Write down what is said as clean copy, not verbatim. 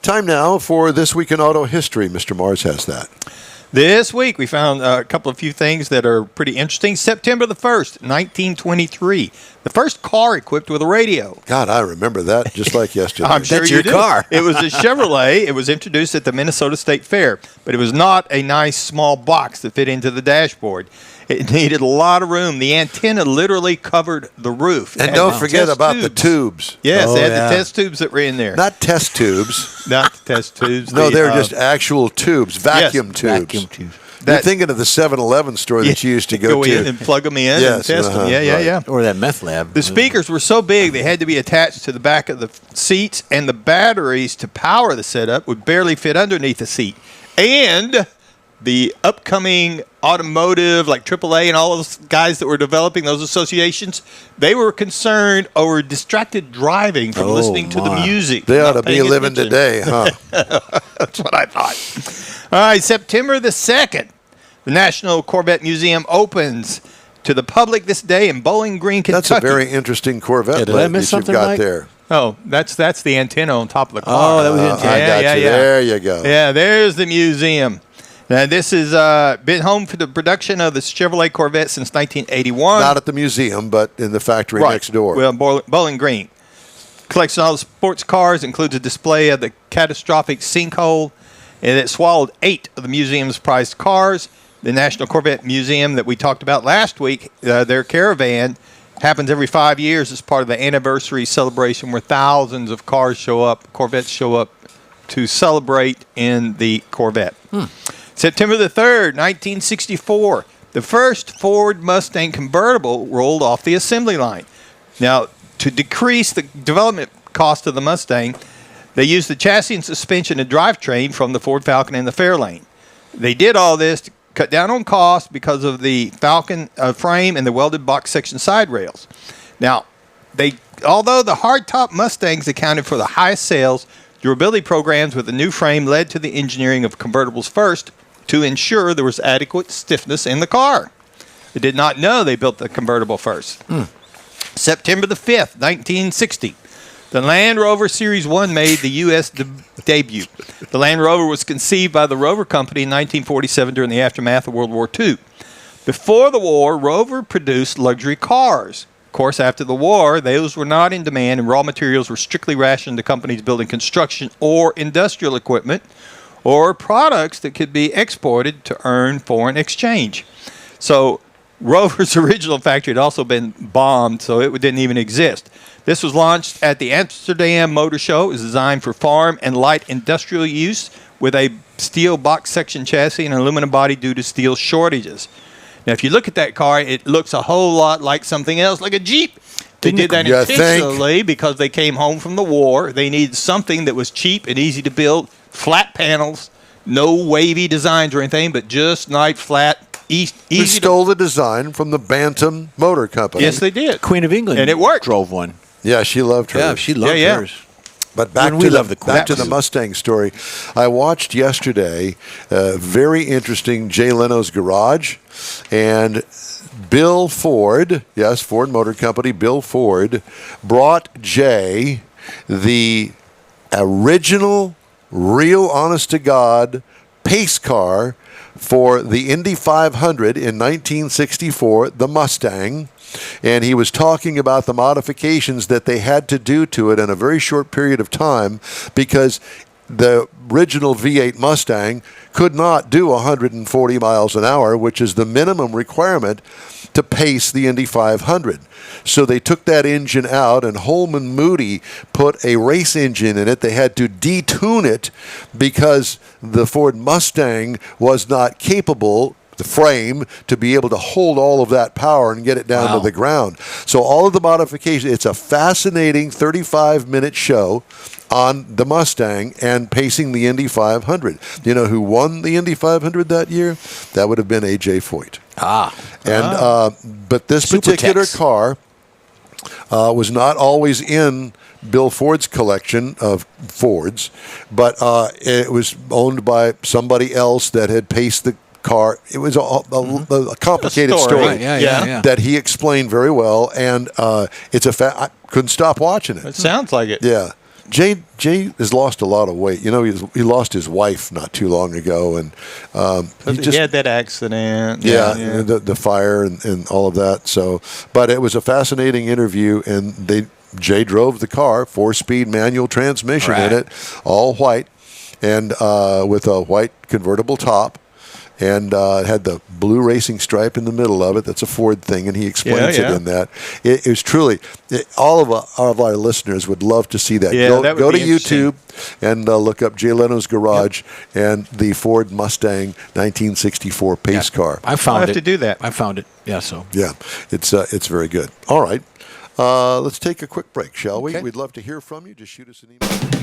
Time now for This Week in Auto History. Mr. Mars has that. This week, we found a few things that are pretty interesting. September the 1st, 1923. The first car equipped with a radio. God, I remember that just like yesterday. I'm sure That's you your do. car. It was a Chevrolet. It was introduced at the Minnesota State Fair, but it was not a nice small box that fit into the dashboard. It needed a lot of room. The antenna literally covered the roof. And don't forget about the tubes. Yes, they had yeah. the test tubes that were in there. Not test tubes. Not the test tubes. No, they're just actual tubes, vacuum tubes. Vacuum tubes. You're thinking of the 7-Eleven store that you used to go to. in and plug them in Yes, and test them. Yeah, right. yeah. Or that meth lab. The speakers were so big they had to be attached to the back of the seats, and the batteries to power the setup would barely fit underneath the seat. And the upcoming automotive, like AAA and all those guys that were developing those associations, they were concerned over distracted driving from listening to the music. They ought not to be paying living attention. today, huh? That's what I thought. All right, September the 2nd, the National Corvette Museum opens to the public this day in Bowling Green, Kentucky. That's a very interesting Corvette did I miss that you've something, got Mike? there. Oh, that's the antenna on top of the car. Oh, that was the antenna. I got you. There you go. Yeah, there's the museum. Now, this has been home for the production of the Chevrolet Corvette since 1981. Not at the museum, but in the factory next door. Well, Bowling Green. Collection of all the sports cars includes a display of the catastrophic sinkhole, and it swallowed 8 of the museum's prized cars. The National Corvette Museum that we talked about last week, their caravan, happens every 5 years as part of the anniversary celebration where thousands of Corvettes show up to celebrate in the Corvette. September the 3rd, 1964, the first Ford Mustang Convertible rolled off the assembly line. Now, to decrease the development cost of the Mustang, they used the chassis and suspension and drivetrain from the Ford Falcon and the Fairlane. They did all this to cut down on cost because of the Falcon frame and the welded box section side rails. Now, although the hardtop Mustangs accounted for the highest sales, durability programs with the new frame led to the engineering of convertibles first to ensure there was adequate stiffness in the car. They did not know they built the convertible first. September the 5th, 1960. The Land Rover Series 1 made the U.S. debut. The Land Rover was conceived by the Rover Company in 1947 during the aftermath of World War II. Before the war, Rover produced luxury cars. Of course, after the war, those were not in demand, and raw materials were strictly rationed to companies building construction or industrial equipment or products that could be exported to earn foreign exchange. So Rover's original factory had also been bombed, so it didn't even exist. This was launched at the Amsterdam Motor Show. It was designed for farm and light industrial use with a steel box section chassis and an aluminum body due to steel shortages. Now, if you look at that car, it looks a whole lot like something else, like a Jeep. They did that intentionally because they came home from the war. They needed something that was cheap and easy to build, flat panels, no wavy designs or anything, but just nice, flat, easy. They stole the design from the Bantam Motor Company. Yes, they did. Queen of England. And it worked. Drove one. Yeah, she loved hers. Yeah, she loved hers. But back And we love the back to the Corvettes. Mustang story. I watched yesterday a very interesting Jay Leno's Garage, and Bill Ford, yes, Ford Motor Company, Bill Ford, brought Jay the original, real honest-to-God pace car for the Indy 500 in 1964, the Mustang. And he was talking about the modifications that they had to do to it in a very short period of time because the original V8 Mustang could not do 140 miles an hour, which is the minimum requirement to pace the Indy 500. So they took that engine out, and Holman Moody put a race engine in it. They had to detune it because the Ford Mustang was not capable, the frame, to be able to hold all of that power and get it down to the ground. So all of the modifications, it's a fascinating 35-minute show on the Mustang and pacing the Indy 500. You know who won the Indy 500 that year? That would have been A.J. Foyt. But this particular car was not always in Bill Ford's collection of Fords, but it was owned by somebody else that had paced the car. It was a complicated story that he explained very well, and it's I couldn't stop watching it. It sounds like it. Yeah. Jay has lost a lot of weight. You know, he lost his wife not too long ago, and He had that accident. yeah. The fire and all of that. So, but it was a fascinating interview, and Jay drove the car, 4-speed manual transmission in it, all white, and with a white convertible top. And it had the blue racing stripe in the middle of it. That's a Ford thing, and he explains it in that. It was truly, all of our listeners would love to see that. Yeah, that would go be to YouTube and look up Jay Leno's Garage and the Ford Mustang 1964 pace car. I found I'll it. have to do that. I found it. Yeah, so. Yeah, it's very good. All right. Let's take a quick break, shall we? Okay. We'd love to hear from you. Just shoot us an email.